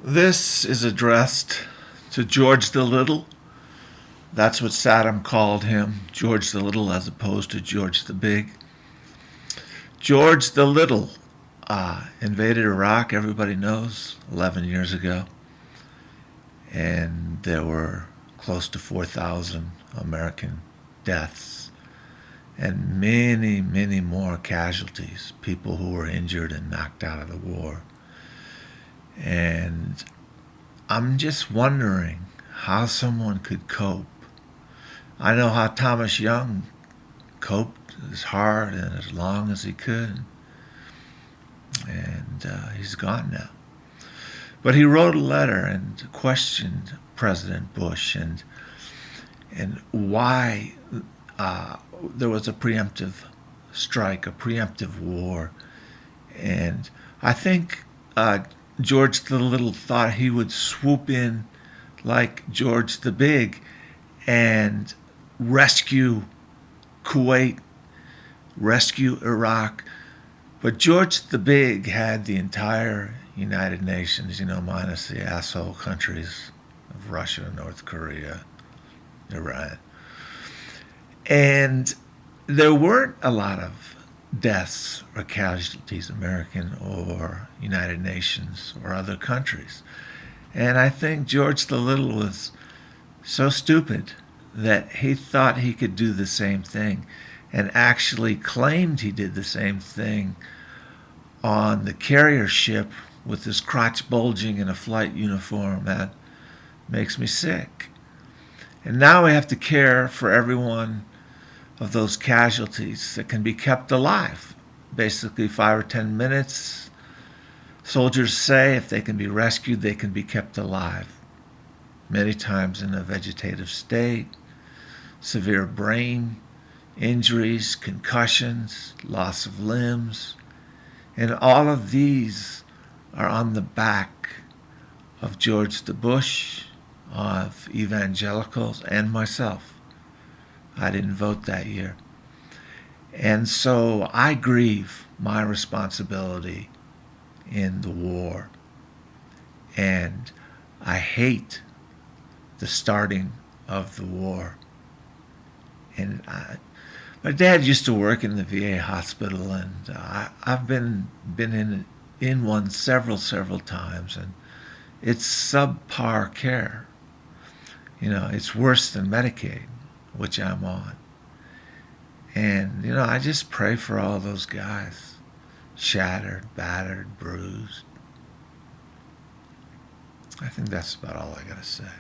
This is addressed to George the Little. That's what Saddam called him, George the Little, as opposed to George the Big. George the Little invaded Iraq, everybody knows, 11 years ago. And there were close to 4,000 American deaths and many, many more casualties, people who were injured and knocked out of the war. And I'm just wondering how someone could cope. I know how Thomas Young coped as hard and as long as he could. And he's gone now. But he wrote a letter and questioned President Bush and why there was a preemptive strike, a preemptive war. And I think George the Little thought he would swoop in like George the Big and rescue Kuwait, rescue Iraq. But George the Big had the entire United Nations, minus the asshole countries of Russia, North Korea, Iran. And there weren't a lot of deaths or casualties, American or United Nations or other countries. And I think George the Little was so stupid that he thought he could do the same thing and actually claimed he did the same thing on the carrier ship with his crotch bulging in a flight uniform. That makes me sick. And now we have to care for every one of those casualties that can be kept alive. Basically 5 or 10 minutes. Soldiers say if they can be rescued, they can be kept alive. Many times in a vegetative state, severe brain injuries, concussions, loss of limbs. And all of these are on the back of George the Bush, of evangelicals, and myself. I didn't vote that year. And so I grieve my responsibility in the war. And I hate the starting of the war. And my dad used to work in the VA hospital, and I've been in one several times, and it's subpar care. It's worse than Medicaid, which I'm on. And I just pray for all those guys, shattered, battered, bruised. I think that's about all I gotta say.